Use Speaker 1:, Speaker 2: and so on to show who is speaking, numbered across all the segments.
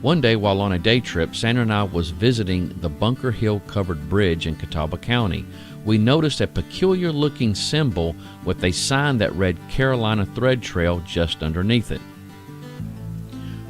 Speaker 1: One day while on a day trip, Sandra and I was visiting the Bunker Hill Covered Bridge in Catawba County. We noticed a peculiar looking symbol with a sign that read Carolina Thread Trail just underneath it.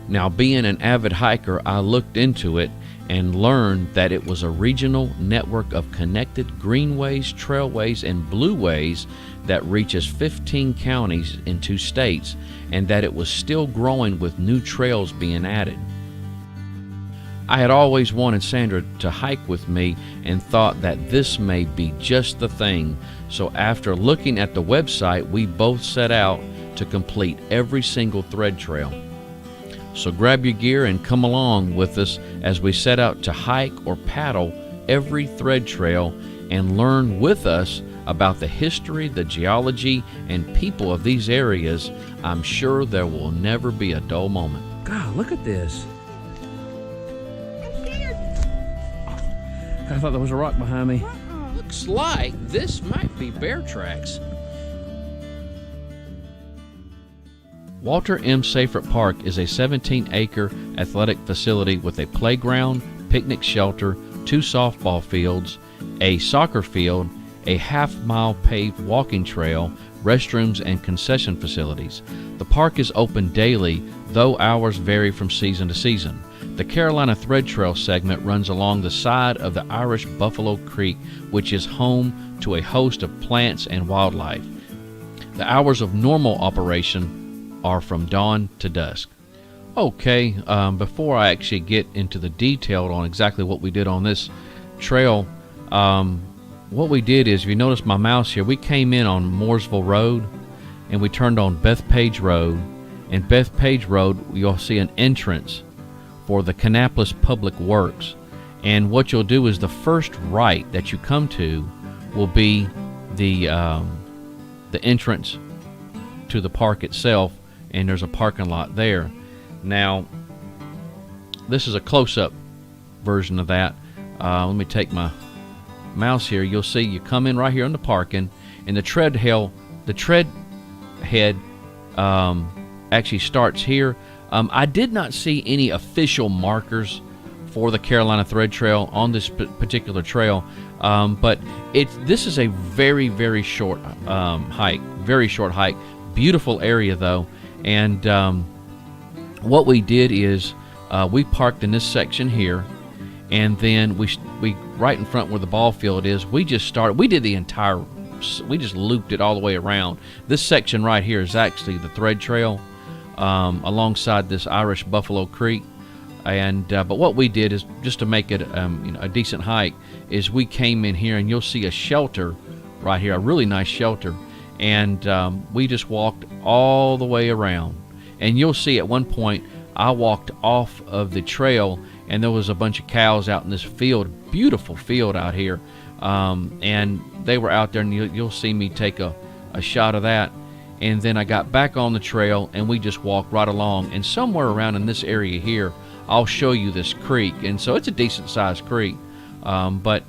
Speaker 1: Now, being an avid hiker, I looked into it and learned that it was a regional network of connected greenways, trailways, and blueways that reaches 15 counties in 2 states, and that it was still growing with new trails being added. I had always wanted Sandra to hike with me and thought that this may be just the thing, so after looking at the website, we both set out to complete every single thread trail. So grab your gear and come along with us as we set out to hike or paddle every thread trail and learn with us about the history, the geology, and people of these areas. I'm sure there will never be a dull moment.
Speaker 2: God, look at this. I thought there was a rock behind me.
Speaker 1: Looks like this might be bear tracks. Walter M. Safrit Park is a 17-acre athletic facility with a playground, picnic shelter, 2 softball fields, a soccer field, a half-mile paved walking trail, restrooms, and concession facilities. The park is open daily, though hours vary from season to season. The Carolina Thread Trail segment runs along the side of the Irish Buffalo Creek, which is home to a host of plants and wildlife. The hours of normal operation are from dawn to dusk. Okay, before I actually get into the detail on exactly what we did on this trail, what we did is, if you notice my mouse here, we came in on Mooresville Road and we turned on Bethpage Road. And Bethpage Road, you'll see an entrance for the Kannapolis Public Works. And what you'll do is the first right that you come to will be the entrance to the park itself, and there's a parking lot there. Now, this is a close-up version of that. Let me take my mouse here. You'll see you come in right here on the parking, and the tread head actually starts here. I did not see any official markers for the Carolina Thread Trail on this particular trail, but this is a very, very short hike. Very short hike. Beautiful area though, and what we did is we parked in this section here, and then we right in front where the ball field is, we just looped it all the way around. This section right here is actually the thread trail alongside this Irish Buffalo Creek, and but what we did is, just to make it a decent hike, is we came in here, and you'll see a shelter right here, a really nice shelter, and we just walked all the way around. And you'll see at one point I walked off of the trail, and there was a bunch of cows out in this field, beautiful field out here, and they were out there, and you'll see me take a shot of that. And then I got back on the trail, and we just walked right along, and somewhere around in this area here I'll show you this creek, and so it's a decent sized creek, but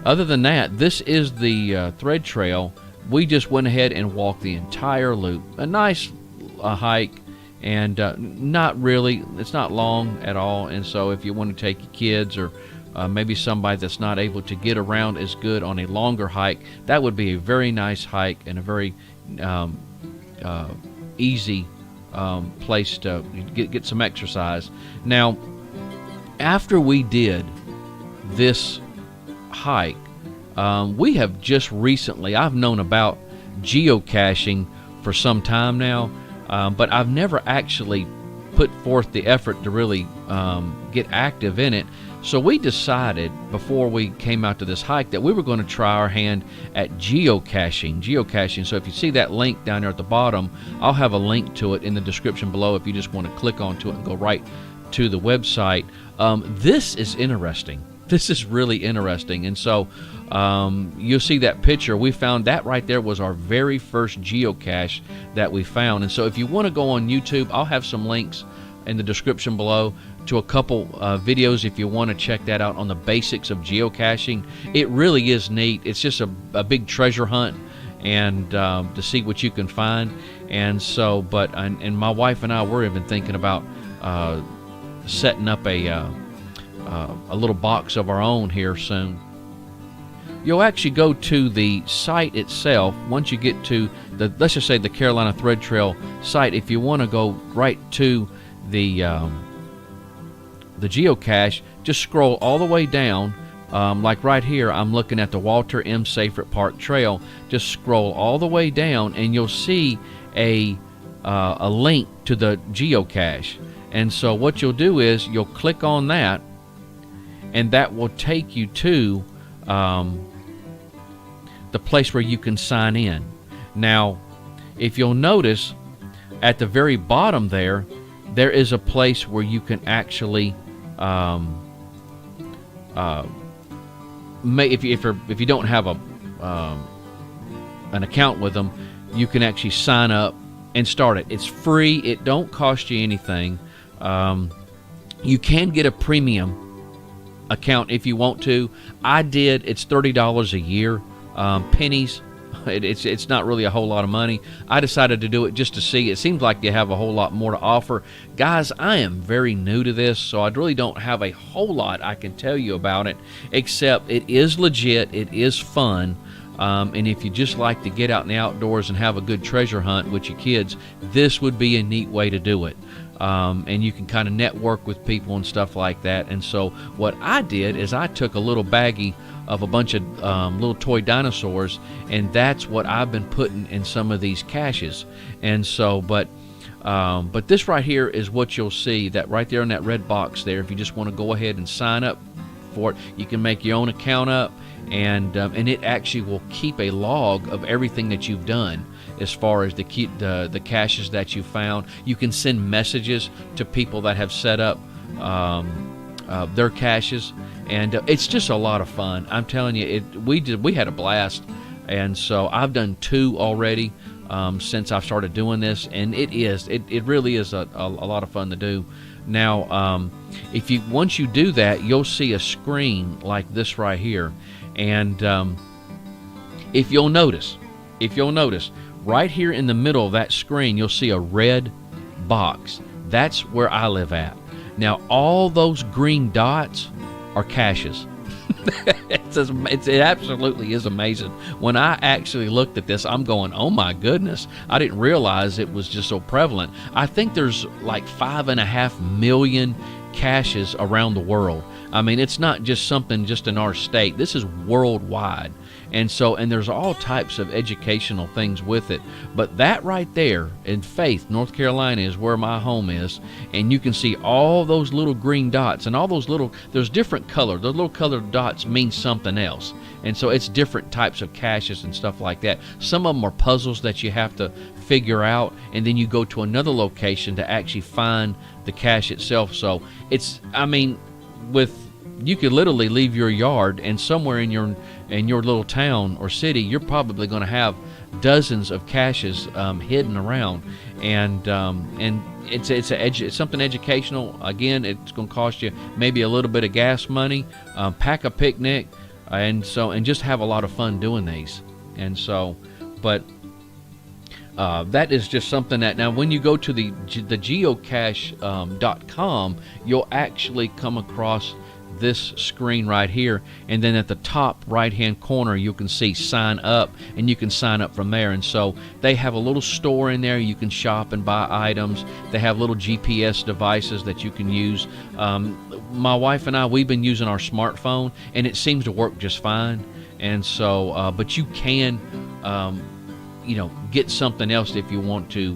Speaker 1: other than that, this is the thread trail. We just went ahead and walked the entire loop. A nice hike, and not really, it's not long at all, and so if you want to take your kids, or maybe somebody that's not able to get around as good on a longer hike, that would be a very nice hike and a very easy place to get some exercise. Now, after we did this hike, we have just recently, I've known about geocaching for some time now, but I've never actually put forth the effort to really get active in it. So we decided before we came out to this hike that we were going to try our hand at geocaching. So if you see that link down there at the bottom, I'll have a link to it in the description below if you just want to click onto it and go right to the website. This is interesting. This is really interesting. And so you'll see that picture. We found that right there was our very first geocache that we found. And so if you want to go on YouTube, I'll have some links in the description below to a couple videos if you want to check that out on the basics of geocaching. It really is neat. It's just a big treasure hunt, and to see what you can find. And so, and my wife and I, we're even thinking about setting up a little box of our own here soon. You'll actually go to the site itself. Once you get to let's just say the Carolina Thread Trail site, if you want to go right to the geocache, just scroll all the way down. Like right here, I'm looking at the Walter M. Safrit Park Trail. Just scroll all the way down, and you'll see a link to the geocache. And so what you'll do is you'll click on that, and that will take you to the place where you can sign in. Now, if you'll notice, at the very bottom there is a place where you can actually, if you don't have an account with them, you can actually sign up and start it. It's free. It don't cost you anything. You can get a premium account if you want to. I did. It's $30 a year. Pennies. It's not really a whole lot of money. I decided to do it just to see. It seems like they have a whole lot more to offer. Guys, I am very new to this, so I really don't have a whole lot I can tell you about it, except it is legit, it is fun, and if you just like to get out in the outdoors and have a good treasure hunt with your kids, this would be a neat way to do it. And you can kind of network with people and stuff like that. And so what I did is I took a little baggie of a bunch of little toy dinosaurs, and that's what I've been putting in some of these caches. And so, but this right here is what you'll see, that right there in that red box there. If you just want to go ahead and sign up for it, you can make your own account up, and it actually will keep a log of everything that you've done. As far as the caches that you found, you can send messages to people that have set up their caches, and it's just a lot of fun. I'm telling you, we had a blast, and so I've done 2 already since I've started doing this, and it really is a lot of fun to do. Now, once you do that, you'll see a screen like this right here, and if you'll notice. Right here in the middle of that screen, you'll see a red box. That's where I live at. Now, all those green dots are caches. It absolutely is amazing. When I actually looked at this, I'm going, oh my goodness, I didn't realize it was just so prevalent. I think there's like 5.5 million caches around the world. I mean, it's not just something just in our state. This is worldwide. And there's all types of educational things with it. But that right there in Faith, North Carolina, is where my home is. And you can see all those little green dots, and all those there's different colors. Those little colored dots mean something else. And so it's different types of caches and stuff like that. Some of them are puzzles that you have to figure out, and then you go to another location to actually find the cache itself. So you could literally leave your yard, and somewhere in your little town or city, you're probably going to have dozens of caches hidden around, and it's something educational. Again, it's going to cost you maybe a little bit of gas money. Pack a picnic, and just have a lot of fun doing these. And so, but that is just something that, now when you go to the geocache.com, you'll actually come across this screen right here, and then at the top right hand corner you can see sign up, and you can sign up from there. And so they have a little store in there. You can shop and buy items. They have little GPS devices that you can use. My wife and I, we've been using our smartphone, and it seems to work just fine. And so but you can get something else if you want to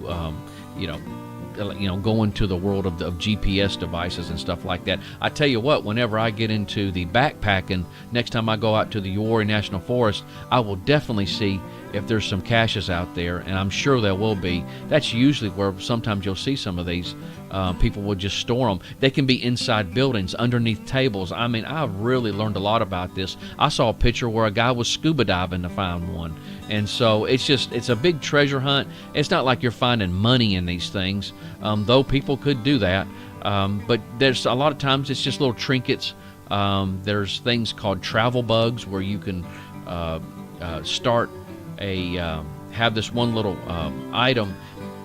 Speaker 1: go into the world of GPS devices and stuff like that. I tell you what, whenever I get into the backpacking, next time I go out to the Uwharrie National Forest, I will definitely see if there's some caches out there, and I'm sure there will be. That's usually where sometimes you'll see some of these. People will just store them. They can be inside buildings, underneath tables. I mean, I've really learned a lot about this. I saw a picture where a guy was scuba diving to find one. And so it's a big treasure hunt. It's not like you're finding money in these things, though people could do that. But there's a lot of times it's just little trinkets. There's things called travel bugs where you can have this one little item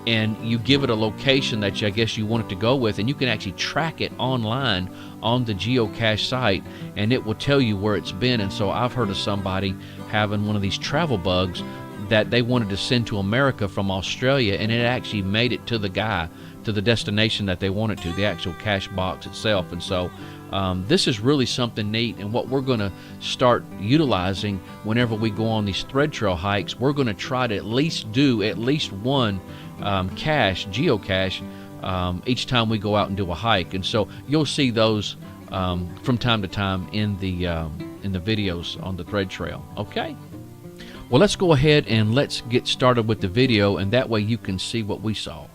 Speaker 1: and you give it a location that I guess you want it to go with, and you can actually track it online on the geocache site, and it will tell you where it's been. And so I've heard of somebody having one of these travel bugs that they wanted to send to America from Australia, and it actually made it to the guy, to the destination that they wanted to, the actual cache box itself. And so this is really something neat, and what we're going to start utilizing whenever we go on these thread trail hikes, we're going to try to at least do at least one geocache each time we go out and do a hike. And so you'll see those from time to time in the videos on the thread trail. Okay, well, let's go ahead and let's get started with the video, and that way you can see what we saw.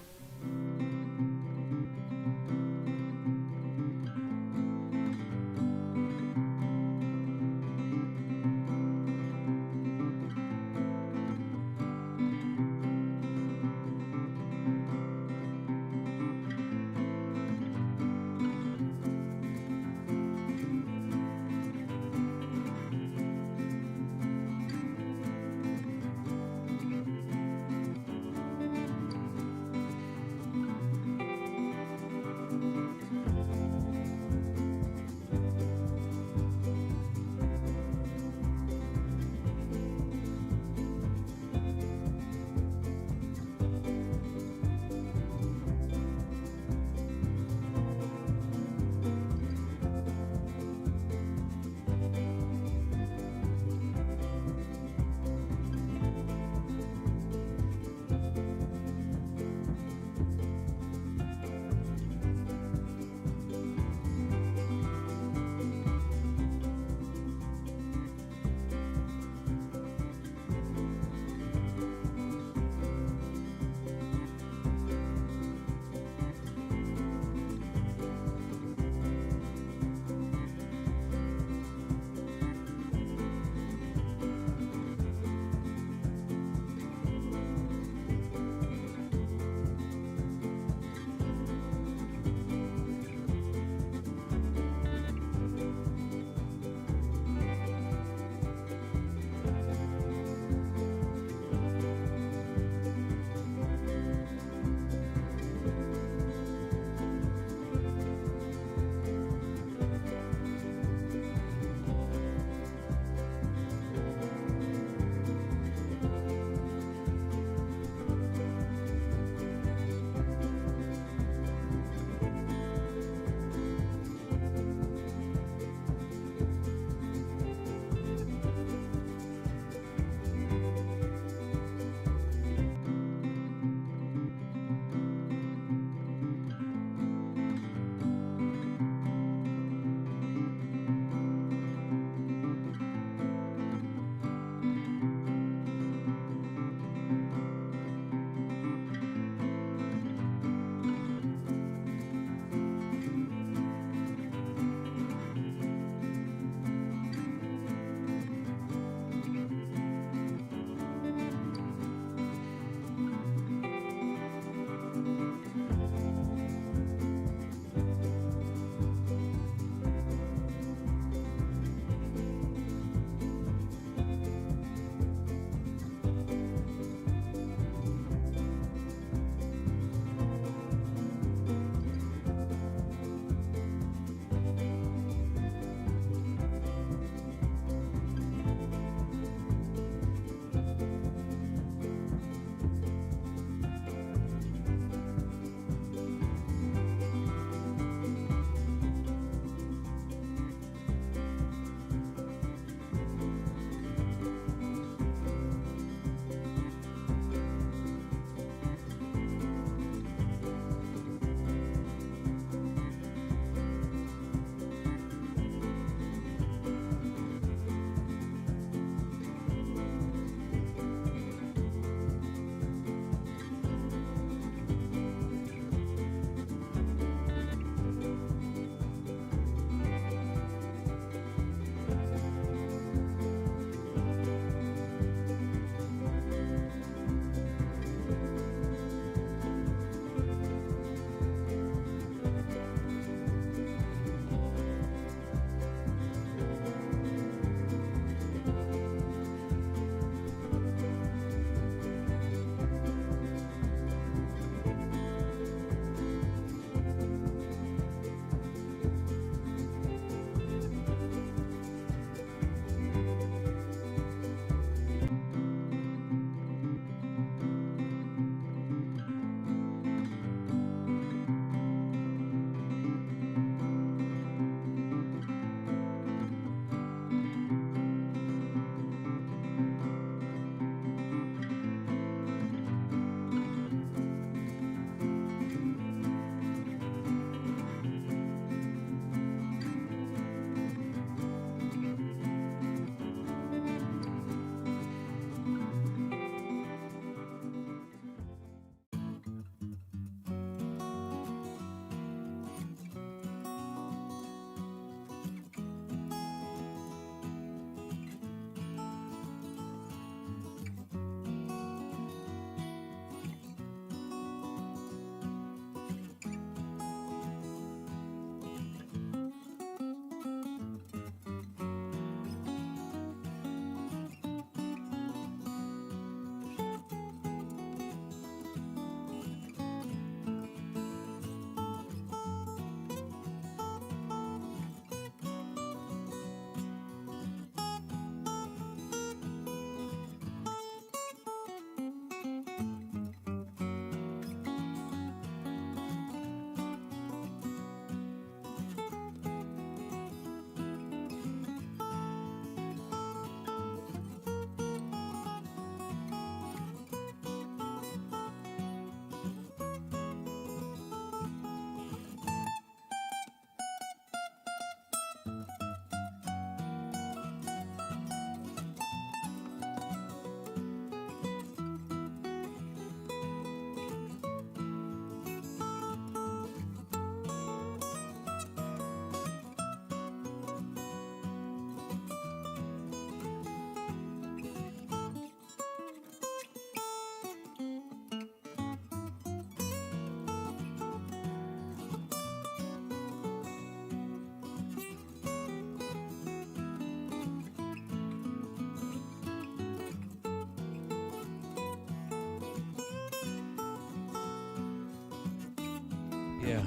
Speaker 2: Yeah.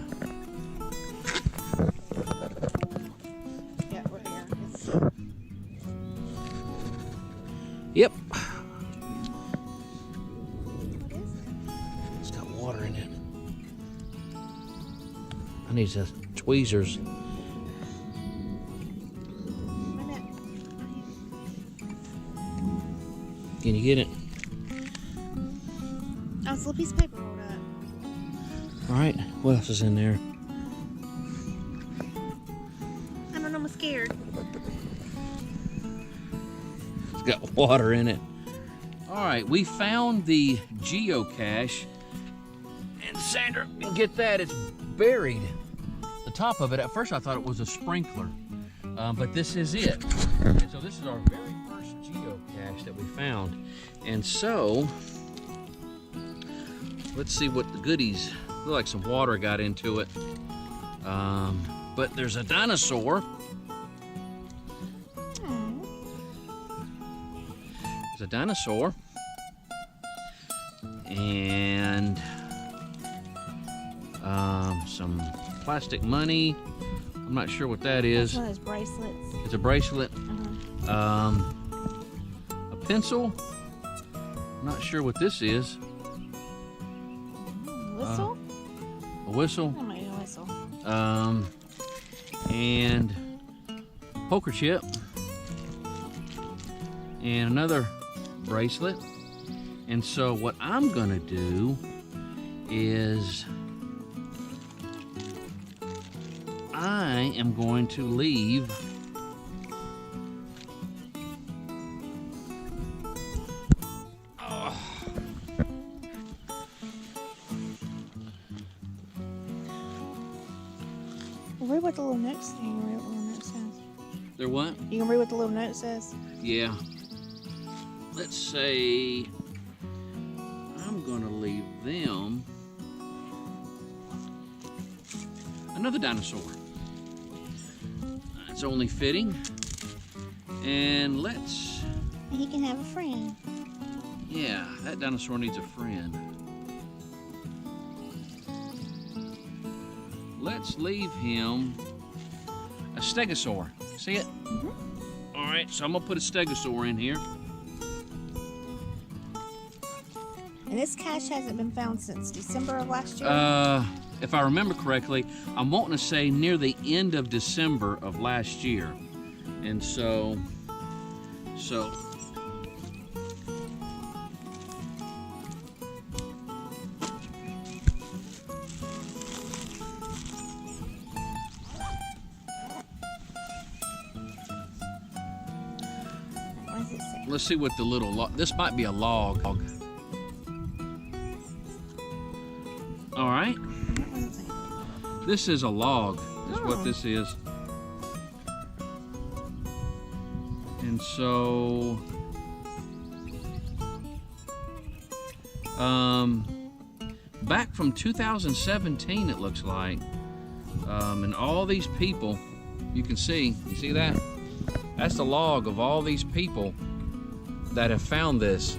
Speaker 3: Yeah, we're here.
Speaker 2: Yep.
Speaker 3: What is it?
Speaker 2: It's got water in it. I need some tweezers.
Speaker 3: Wait a minute.
Speaker 2: Can you get it?
Speaker 3: Oh, it's a little piece of paper rolled up.
Speaker 2: All right. What else is in there?
Speaker 3: I don't know, I'm scared.
Speaker 2: It's got water in it. All right, we found the geocache, and Sandra can get that. It's buried. The top of it, at first I thought it was a sprinkler, but this is it. And so this is our very first geocache that we found. And so, let's see what the goodies, look like some water got into it. But there's a dinosaur. There's a dinosaur. And some plastic money. I'm not sure what that is.
Speaker 3: That's one of those bracelets.
Speaker 2: It's a bracelet.
Speaker 3: Uh-huh.
Speaker 2: A pencil. I'm not sure what this is.
Speaker 3: Whistle?
Speaker 2: A whistle.
Speaker 3: Oh, maybe a whistle.
Speaker 2: And poker chip. And another bracelet. And so what I'm gonna do is I am going to leave
Speaker 3: Read what the little note says. You can read what the little note says.
Speaker 2: there what?
Speaker 3: You can read what the little note says.
Speaker 2: Yeah. Let's say I'm gonna leave them another dinosaur. It's only fitting. And let's,
Speaker 3: And he can have a friend.
Speaker 2: yeah, that dinosaur needs a friend. Let's leave him a stegosaur. See it?
Speaker 3: Mm-hmm.
Speaker 2: All right, so I'm gonna put a stegosaur in here.
Speaker 3: And this cache hasn't been found since December of last year.
Speaker 2: If I remember correctly, I'm wanting to say near the end of December of last year. And so
Speaker 3: What does it say?
Speaker 2: let's see what the little log, this might be a log. All right,
Speaker 3: What does it say?
Speaker 2: this is a log, is
Speaker 3: Oh.
Speaker 2: what this is. And so, back from 2017, it looks like, and all these people, you see that? That's the log of all these people that have found this.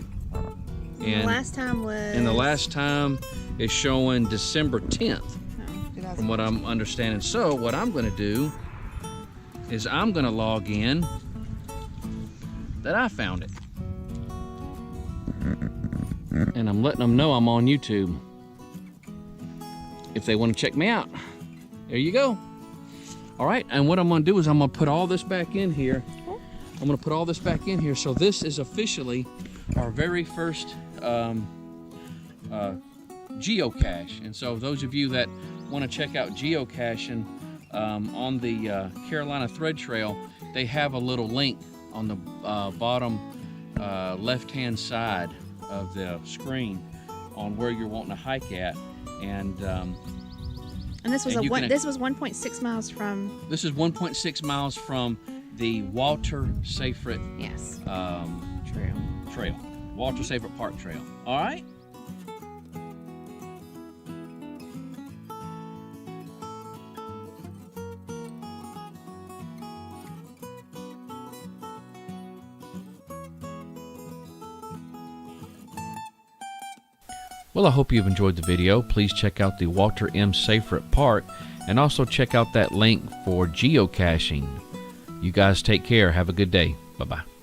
Speaker 3: And the last time was.
Speaker 2: And the last time is showing December 10th,
Speaker 3: No,
Speaker 2: from what I'm understanding. So what I'm going to do is I'm going to log in that I found it. And I'm letting them know I'm on YouTube if they want to check me out. There you go. All right, and what I'm going to do is I'm going to put all this back in here. I'm going to put all this back in here. So this is officially our very first geocache. And so those of you that want to check out geocaching on the Carolina Thread Trail, they have a little link on the bottom left-hand side of the screen on where you're wanting to hike at. And
Speaker 3: this was
Speaker 2: and you can-
Speaker 3: this was 1.6 miles from.
Speaker 2: this is 1.6 miles from the Walter Safrit
Speaker 3: Yes.
Speaker 2: Trail, Walter Safrit Park Trail. All right.
Speaker 1: Well, I hope you've enjoyed the video. Please check out the Walter M. Safrit Park and also check out that link for geocaching. You guys take care. Have a good day. Bye-bye.